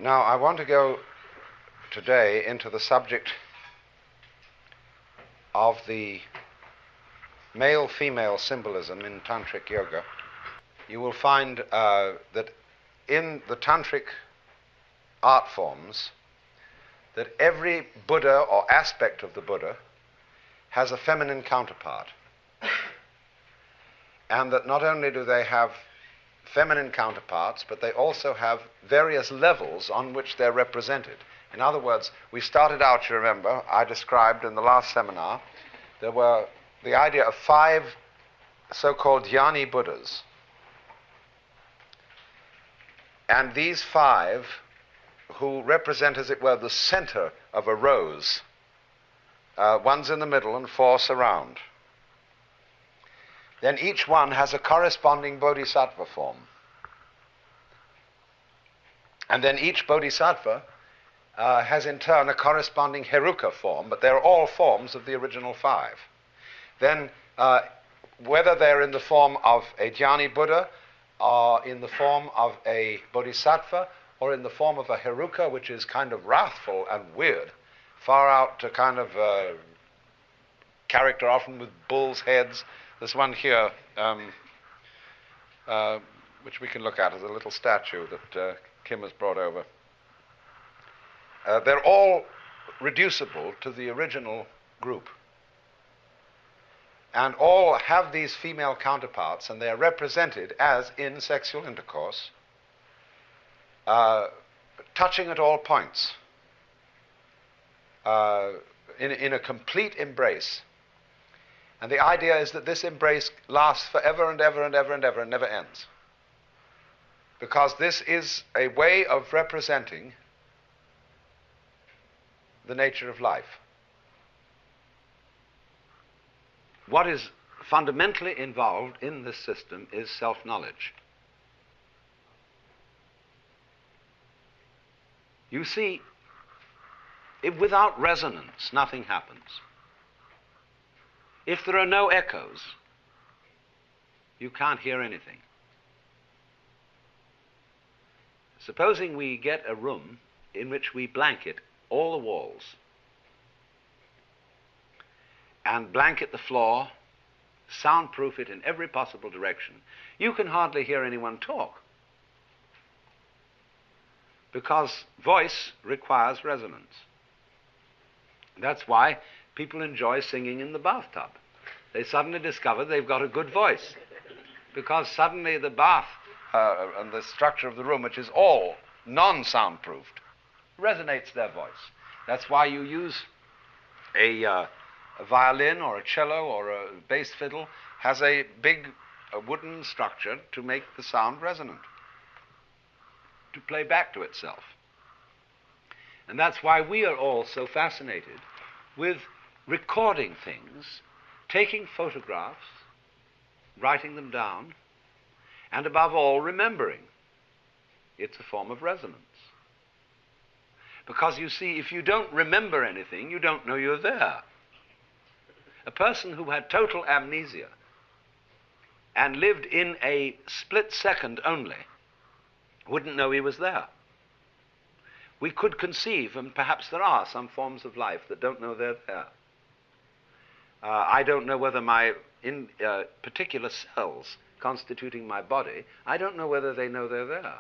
Now, I want to go today into the subject of the male-female symbolism in Tantric yoga. You will find that in the Tantric art forms, that every Buddha or aspect of the Buddha has a feminine counterpart. And that not only do they have feminine counterparts, but they also have various levels on which they're represented. In other words, we started out, you remember, I described in the last seminar, there were the idea of 5 so-called jnani Buddhas. And these 5, who represent, as it were, the center of a rose, one's in the middle and 4 surround. Then each one has a corresponding bodhisattva form. And then each bodhisattva has in turn a corresponding heruka form, but they're all forms of the original 5. Then whether they're in the form of a jnani Buddha, or in the form of a bodhisattva, or in the form of a heruka, which is kind of wrathful and weird, far out to kind of character, often with bull's heads. There's one here, which we can look at as a little statue that Kim has brought over. They're all reducible to the original group. And all have these female counterparts, and they are represented as in sexual intercourse, touching at all points, in a complete embrace. And the idea is that this embrace lasts forever and ever and ever and ever and never ends. Because this is a way of representing the nature of life. What is fundamentally involved in this system is self-knowledge. You see, without resonance, nothing happens. If there are no echoes, you can't hear anything. Supposing we get a room in which we blanket all the walls and blanket the floor, soundproof it in every possible direction, you can hardly hear anyone talk, because voice requires resonance. That's why people enjoy singing in the bathtub. They suddenly discover they've got a good voice, because suddenly the bath and the structure of the room, which is all non-soundproofed, resonates their voice. That's why you use a violin or a cello or a bass fiddle has a big wooden structure to make the sound resonant, to play back to itself. And that's why we are all so fascinated with recording things, taking photographs, writing them down, and above all, remembering. It's a form of resonance. Because you see, if you don't remember anything, you don't know you're there. A person who had total amnesia and lived in a split second only wouldn't know he was there. We could conceive, and perhaps there are some forms of life that don't know they're there. I don't know whether my particular cells constituting my body, I don't know whether they know they're there.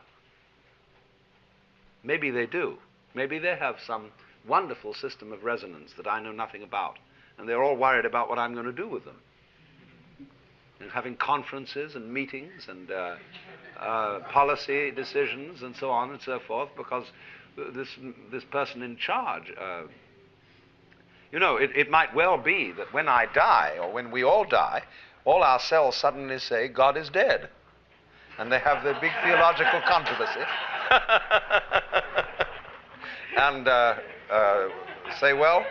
Maybe they do. Maybe they have some wonderful system of resonance that I know nothing about, and they're all worried about what I'm going to do with them. And having conferences and meetings and policy decisions and so on and so forth, because this person in charge, it might well be that when I die, or when we all die, all our cells suddenly say, God is dead. And they have their big theological controversy. And say, well,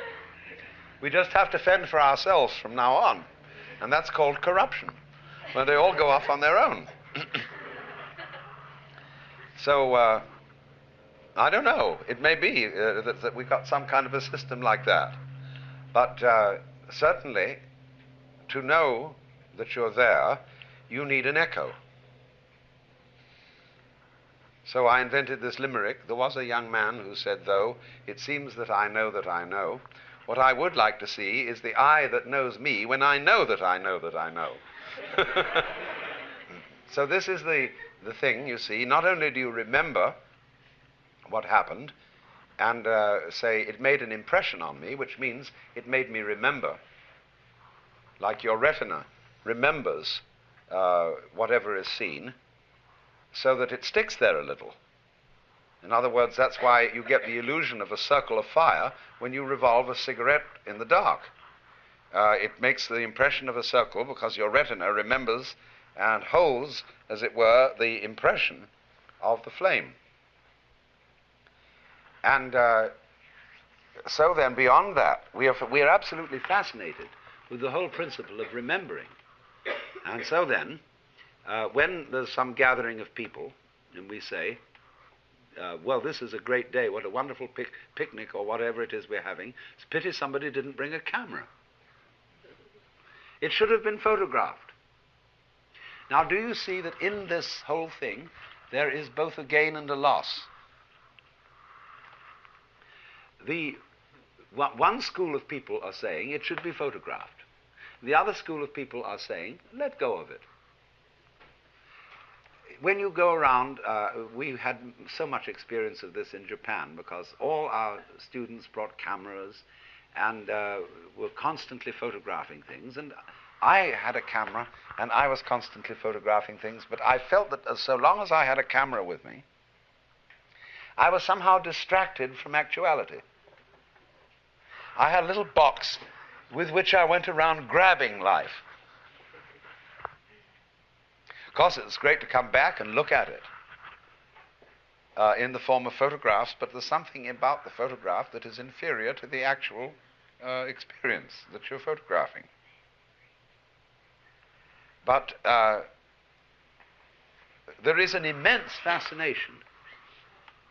we just have to fend for ourselves from now on. And that's called corruption, when they all go off on their own. So, I don't know. It may be that we've got some kind of a system like that. But certainly, to know that you're there, you need an echo. So I invented this limerick. There was a young man who said, though it seems that I know, what I would like to see is the I that knows me when I know that I know that I know. So this is the thing, you see. Not only do you remember what happened and say it made an impression on me, which means it made me remember. Like your retina remembers whatever is seen, so that it sticks there a little. In other words, that's why you get the illusion of a circle of fire when you revolve a cigarette in the dark. It makes the impression of a circle because your retina remembers and holds, as it were, the impression of the flame. And so then, beyond that, we are absolutely fascinated with the whole principle of remembering. And so then, when there's some gathering of people, and we say, well, this is a great day, what a wonderful picnic or whatever it is we're having, it's a pity somebody didn't bring a camera. It should have been photographed. Now, do you see that in this whole thing, there is both a gain and a loss? One school of people are saying it should be photographed. The other school of people are saying, let go of it. When you go around, we had so much experience of this in Japan because all our students brought cameras and were constantly photographing things. And I had a camera and I was constantly photographing things, but I felt that so long as I had a camera with me, I was somehow distracted from actuality. I had a little box with which I went around grabbing life. Of course, it's great to come back and look at it in the form of photographs, but there's something about the photograph that is inferior to the actual experience that you're photographing. But there is an immense fascination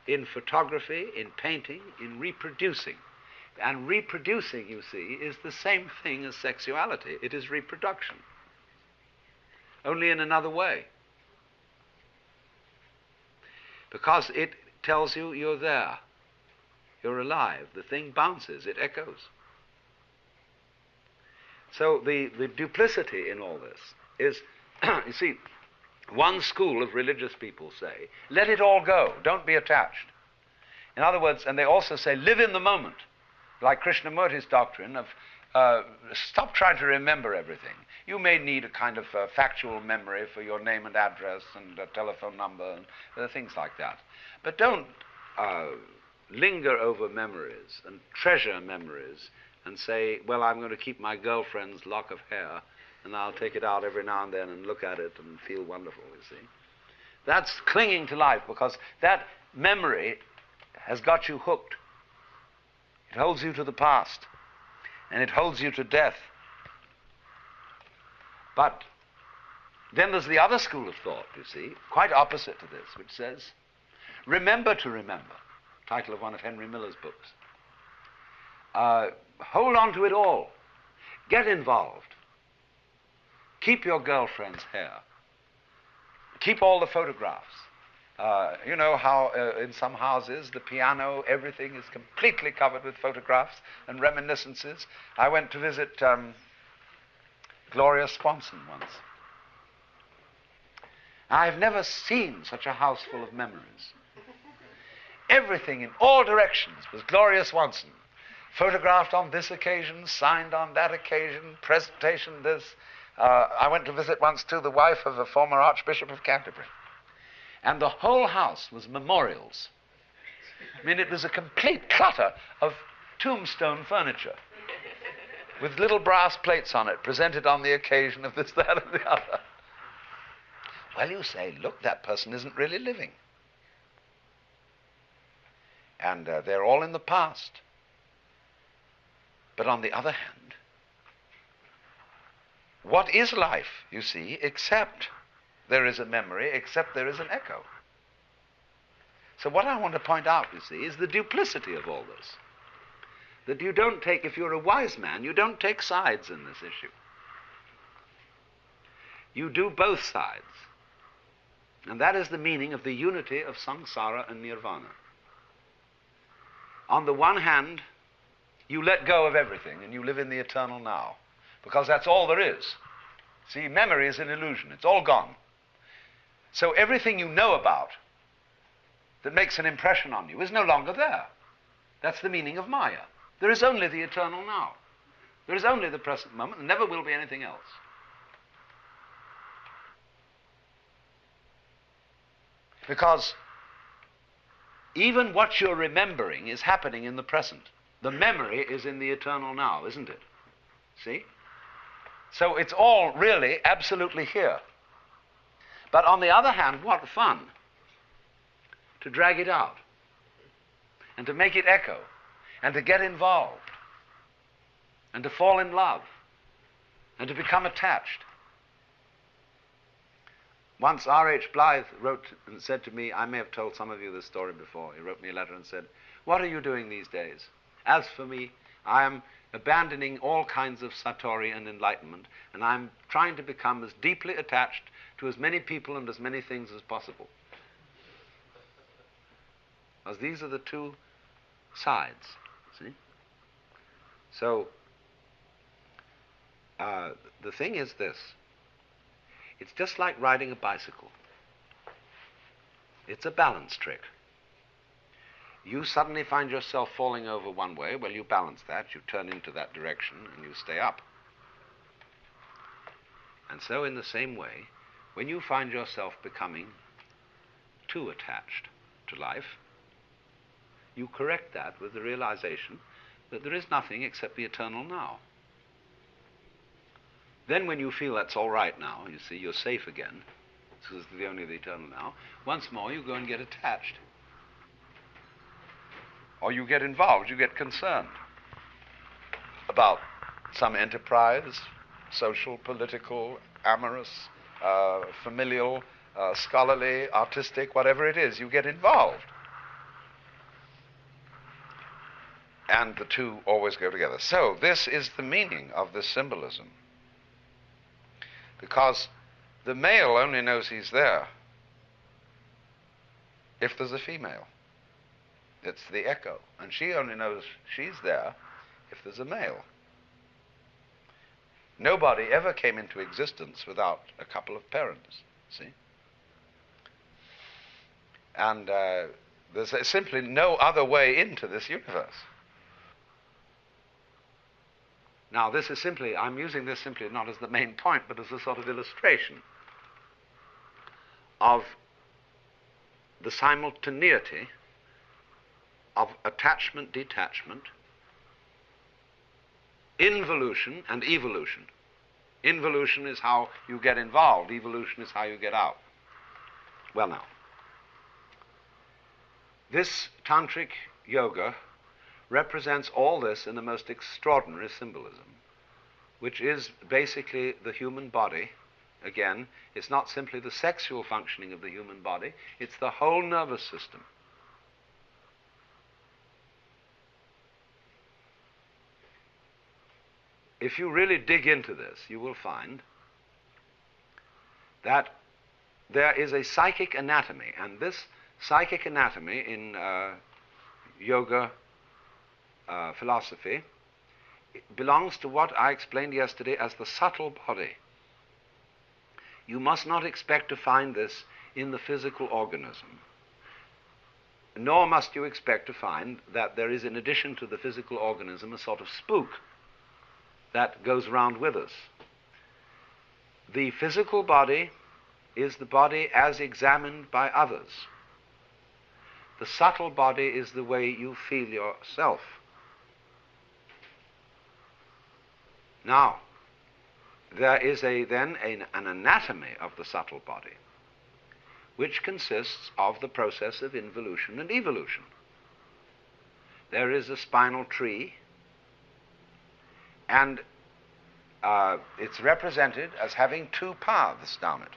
in photography, in painting, in reproducing. And reproducing, you see, is the same thing as sexuality. It is reproduction, only in another way. Because it tells you you're there, you're alive, the thing bounces, it echoes. So the duplicity in all this is, you see, one school of religious people say, let it all go, don't be attached. In other words, and they also say, live in the moment. Like Krishnamurti's doctrine of stop trying to remember everything. You may need a kind of factual memory for your name and address and a telephone number and things like that. But don't linger over memories and treasure memories and say, well, I'm going to keep my girlfriend's lock of hair and I'll take it out every now and then and look at it and feel wonderful, you see. That's clinging to life because that memory has got you hooked. It holds you to the past, and it holds you to death. But then there's the other school of thought, you see, quite opposite to this, which says, remember to remember, title of one of Henry Miller's books. Hold on to it all. Get involved. Keep your girlfriend's hair. Keep all the photographs. You know how in some houses, the piano, everything is completely covered with photographs and reminiscences. I went to visit Gloria Swanson once. I've never seen such a house full of memories. Everything in all directions was Gloria Swanson. Photographed on this occasion, signed on that occasion, presentation this. I went to visit once too the wife of a former Archbishop of Canterbury. And the whole house was memorials. I mean, it was a complete clutter of tombstone furniture with little brass plates on it, presented on the occasion of this, that, and the other. Well, you say, look, that person isn't really living. And they're all in the past. But on the other hand, what is life, you see, except there is a memory, except there is an echo? So what I want to point out, you see, is the duplicity of all this. That you don't take, if you're a wise man, you don't take sides in this issue. You do both sides. And that is the meaning of the unity of samsara and nirvana. On the one hand, you let go of everything and you live in the eternal now, because that's all there is. See, memory is an illusion. It's all gone. So everything you know about that makes an impression on you is no longer there. That's the meaning of Maya. There is only the eternal now. There is only the present moment, and never will be anything else. Because even what you're remembering is happening in the present. The memory is in the eternal now, isn't it? See? So it's all really absolutely here. But on the other hand, what fun to drag it out and to make it echo and to get involved and to fall in love and to become attached. Once R.H. Blythe wrote and said to me, I may have told some of you this story before, he wrote me a letter and said, "What are you doing these days? As for me, I am abandoning all kinds of satori and enlightenment, and I'm trying to become as deeply attached to as many people and as many things as possible." Because these are the two sides, see? So, the thing is this. It's just like riding a bicycle. It's a balance trick. You suddenly find yourself falling over one way, well, you balance that, you turn into that direction, and you stay up. And so in the same way, when you find yourself becoming too attached to life, you correct that with the realization that there is nothing except the eternal now. Then when you feel that's all right now, you see, you're safe again, this is only the eternal now, once more you go and get attached. Or you get involved, you get concerned about some enterprise, social, political, amorous, familial, scholarly, artistic, whatever it is, you get involved. And the two always go together. So this is the meaning of this symbolism. Because the male only knows he's there if there's a female. It's the echo. And she only knows she's there if there's a male. Nobody ever came into existence without a couple of parents, see? And there's simply no other way into this universe. Now, this is simply, I'm using this simply not as the main point, but as a sort of illustration of the simultaneity of attachment, detachment, involution, and evolution. Involution is how you get involved. Evolution is how you get out. Well, now, this Tantric yoga represents all this in the most extraordinary symbolism, which is basically the human body. Again, it's not simply the sexual functioning of the human body, it's the whole nervous system. If you really dig into this, you will find that there is a psychic anatomy, and this psychic anatomy in yoga philosophy belongs to what I explained yesterday as the subtle body. You must not expect to find this in the physical organism, nor must you expect to find that there is, in addition to the physical organism, a sort of spook that goes around with us. The physical body is the body as examined by others. The subtle body is the way you feel yourself. Now, there is then an anatomy of the subtle body, which consists of the process of involution and evolution. There is a spinal tree, and it's represented as having two paths down it.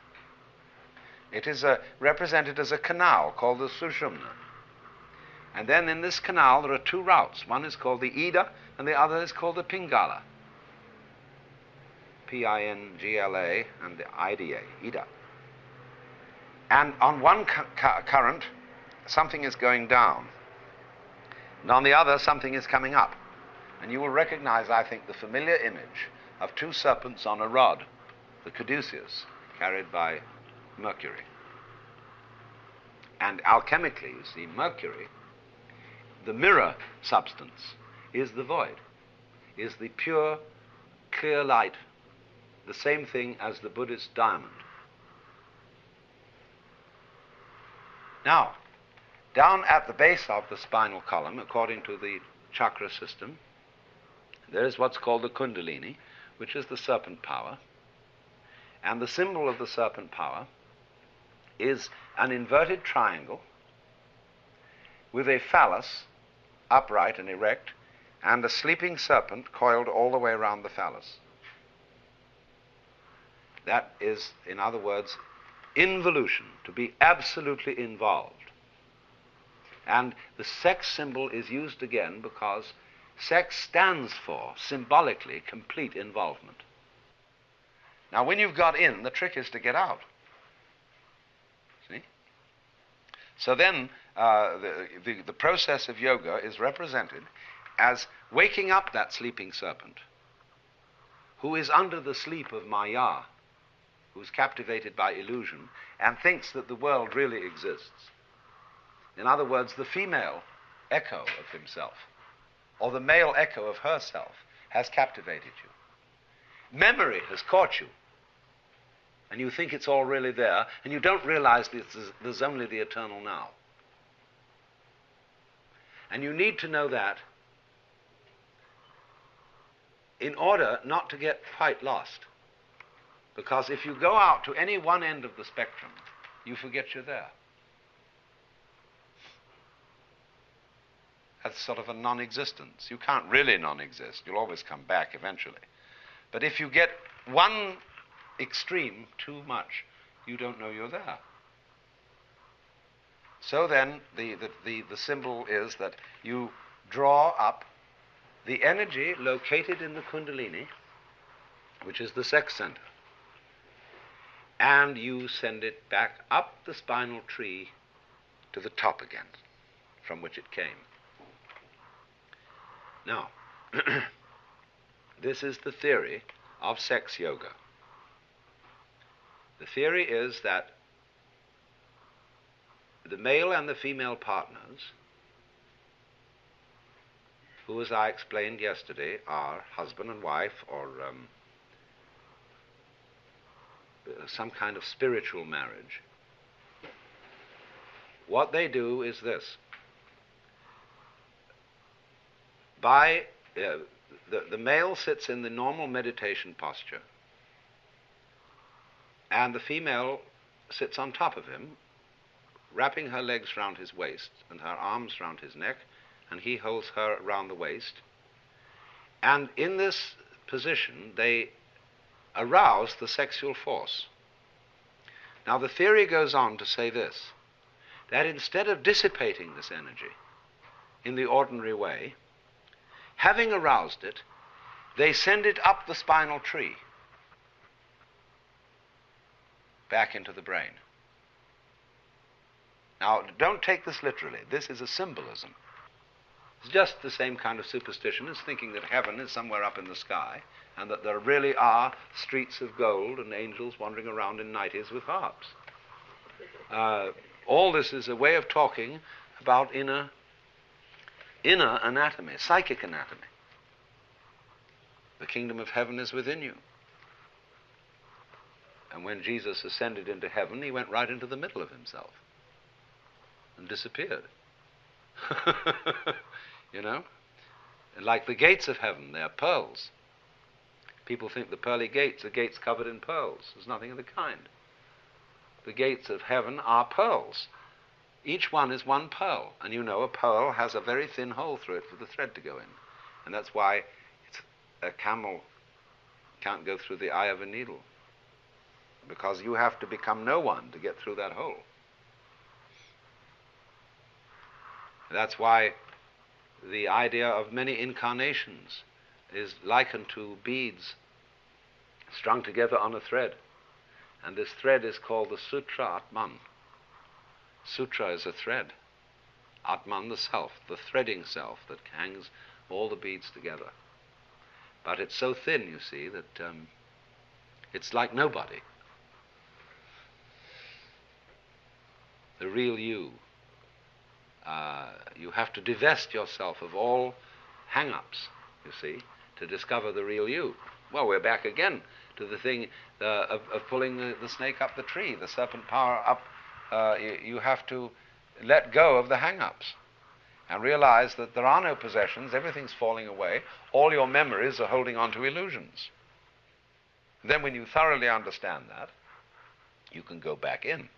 It is represented as a canal called the Sushumna. And then in this canal there are two routes. One is called the Ida, and the other is called the Pingala. Pingla and the Ida, Ida. And on one current, something is going down. And on the other, something is coming up. And you will recognize, I think, the familiar image of two serpents on a rod, the caduceus, carried by Mercury. And alchemically, you see, Mercury, the mirror substance, is the void, is the pure, clear light, the same thing as the Buddhist diamond. Now, down at the base of the spinal column, according to the chakra system, there is what's called the Kundalini, which is the serpent power. And the symbol of the serpent power is an inverted triangle with a phallus upright and erect, and a sleeping serpent coiled all the way around the phallus. That is, in other words, involution, to be absolutely involved. And the sex symbol is used again because sex stands for, symbolically, complete involvement. Now, when you've got in, the trick is to get out. See? So then, the process of yoga is represented as waking up that sleeping serpent, who is under the sleep of Maya, who's captivated by illusion, and thinks that the world really exists. In other words, the female echo of himself, or the male echo of herself, has captivated you. Memory has caught you, and you think it's all really there, and you don't realize there's only the eternal now. And you need to know that in order not to get quite lost. Because if you go out to any one end of the spectrum, you forget you're there. That's sort of a non-existence. You can't really non-exist. You'll always come back eventually. But if you get one extreme too much, you don't know you're there. So then, the symbol is that you draw up the energy located in the Kundalini, which is the sex center, and you send it back up the spinal tree to the top again, from which it came. Now, this is the theory of sex yoga. The theory is that the male and the female partners, who, as I explained yesterday, are husband and wife, or some kind of spiritual marriage, what they do is this. The male sits in the normal meditation posture, and the female sits on top of him, wrapping her legs round his waist and her arms round his neck, and he holds her round the waist. And in this position, they arouse the sexual force. Now, the theory goes on to say this, that instead of dissipating this energy in the ordinary way, having aroused it, they send it up the spinal tree, back into the brain. Now, don't take this literally. This is a symbolism. It's just the same kind of superstition as thinking that heaven is somewhere up in the sky, and that there really are streets of gold and angels wandering around in nighties with harps. All this is a way of talking about inner anatomy, psychic anatomy. The kingdom of heaven is within you. And when Jesus ascended into heaven, he went right into the middle of himself and disappeared. You know? And like the gates of heaven, they are pearls. People think the pearly gates are gates covered in pearls. There's nothing of the kind. The gates of heaven are pearls. Each one is one pearl. And you know, a pearl has a very thin hole through it for the thread to go in. And that's why a camel can't go through the eye of a needle. Because you have to become no one to get through that hole. That's why the idea of many incarnations is likened to beads strung together on a thread. And this thread is called the Sutra Atman, Sutra is a thread. Atman, the self, the threading self that hangs all the beads together. But it's so thin, you see, that it's like nobody. The real you. You have to divest yourself of all hang-ups, you see, to discover the real you. Well, we're back again to the thing of pulling the snake up the tree, the serpent power up. You have to let go of the hang-ups and realize that there are no possessions, everything's falling away, all your memories are holding on to illusions. Then when you thoroughly understand that, you can go back in.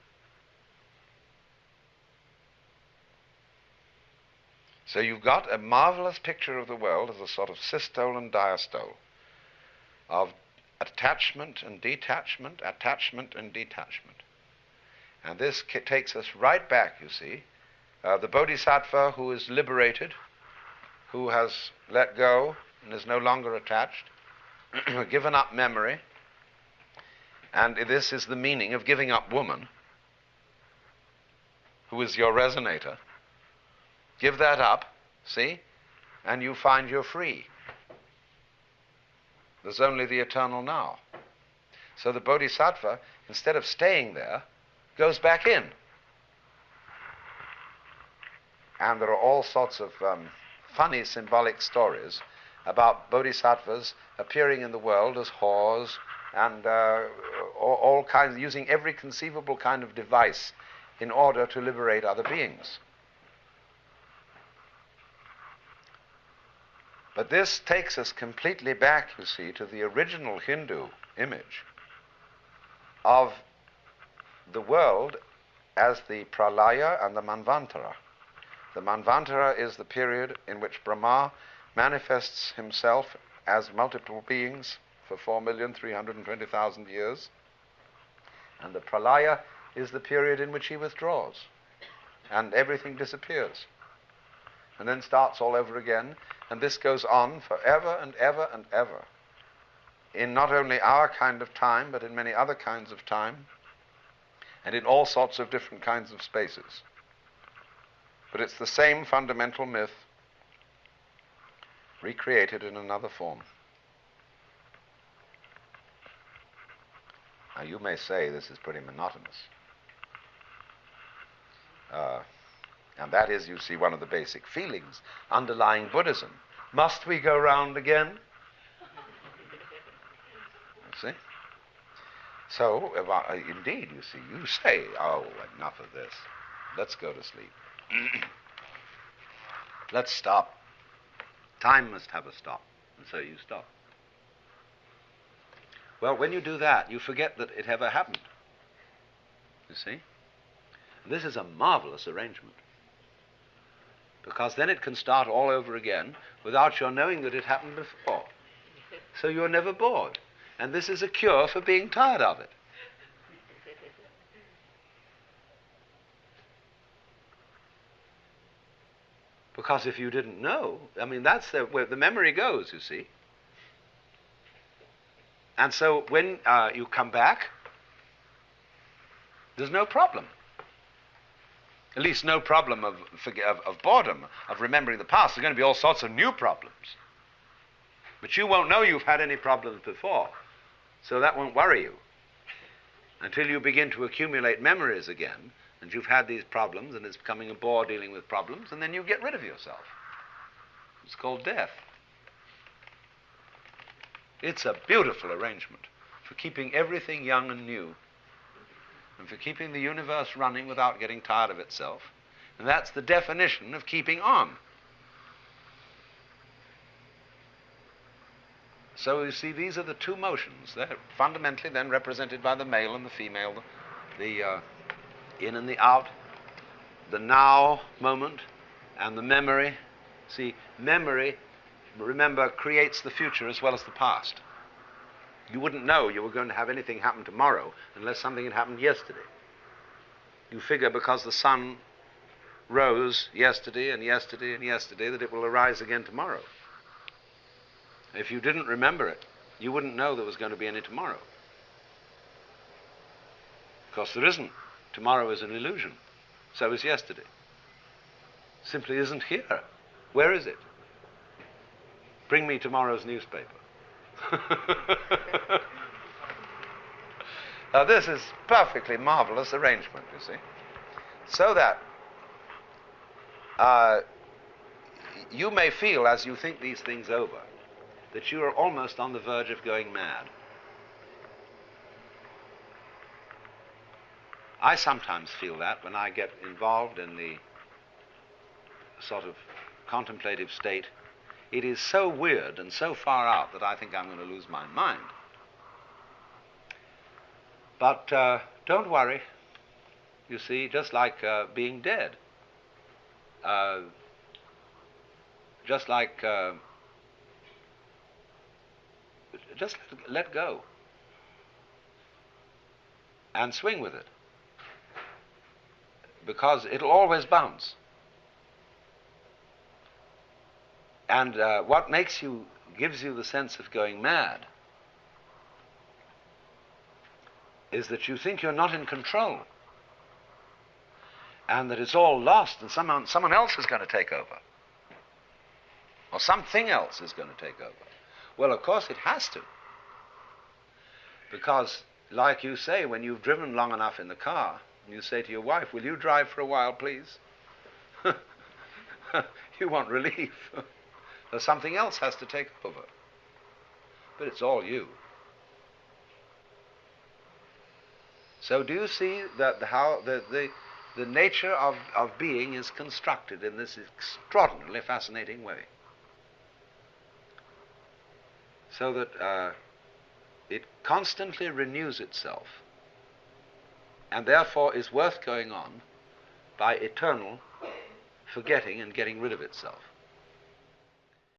So you've got a marvelous picture of the world as a sort of systole and diastole, of attachment and detachment, attachment and detachment. And this takes us right back, you see. The bodhisattva who is liberated, who has let go and is no longer attached, given up memory, and this is the meaning of giving up woman, who is your resonator. Give that up, see, and you find you're free. There's only the eternal now. So the bodhisattva, instead of staying there, goes back in. And there are all sorts of funny symbolic stories about bodhisattvas appearing in the world as whores and all kinds, using every conceivable kind of device in order to liberate other beings. But this takes us completely back, you see, to the original Hindu image of the world as the pralaya and the manvantara. The manvantara is the period in which Brahma manifests himself as multiple beings for 4,320,000 years. And the pralaya is the period in which he withdraws and everything disappears. And then starts all over again, and this goes on forever and ever and ever, in not only our kind of time, but in many other kinds of time, and in all sorts of different kinds of spaces. But it's the same fundamental myth, recreated in another form. Now you may say this is pretty monotonous. And that is, you see, one of the basic feelings underlying Buddhism. Must we go round again? You see? So, indeed, you see, you say, oh, enough of this. Let's go to sleep. Let's stop. Time must have a stop. And so you stop. Well, when you do that, you forget that it ever happened. You see? And this is a marvelous arrangement. Because then it can start all over again without your knowing that it happened before. So you're never bored. And this is a cure for being tired of it. Because if you didn't know, I mean, that's where the memory goes, you see. And so when you come back, there's no problem. At least no problem of boredom, of remembering the past. There are going to be all sorts of new problems. But you won't know you've had any problems before. So that won't worry you. Until you begin to accumulate memories again, and you've had these problems, and it's becoming a bore dealing with problems, and then you get rid of yourself. It's called death. It's a beautiful arrangement for keeping everything young and new, and for keeping the universe running without getting tired of itself. And that's the definition of keeping on. So you see, these are the two motions. They're fundamentally then represented by the male and the female, the in and the out, the now moment, and the memory. See, memory, remember, creates the future as well as the past. You wouldn't know you were going to have anything happen tomorrow unless something had happened yesterday. You figure because the sun rose yesterday and yesterday and yesterday that it will arise again tomorrow. If you didn't remember it, you wouldn't know there was going to be any tomorrow. Because there isn't. Tomorrow is an illusion. So is yesterday. Simply isn't here. Where is it? Bring me tomorrow's newspaper. Now this is perfectly marvelous arrangement, you see. So that you may feel, as you think these things over, that you are almost on the verge of going mad. I sometimes feel that when I get involved in the sort of contemplative state. It is so weird and so far out that I think I'm going to lose my mind. But don't worry. You see, just like being dead. Just like just let go and swing with it, because it'll always bounce. And what gives you the sense of going mad is that you think you're not in control and that it's all lost and someone else is going to take over, or something else is going to take over. Well, of course it has to, because like you say, when you've driven long enough in the car, you say to your wife, will you drive for a while, please? You want relief. So something else has to take over. But it's all you. So do you see that how the nature of being is constructed in this extraordinarily fascinating way? So that it constantly renews itself, and therefore is worth going on by eternal forgetting and getting rid of itself.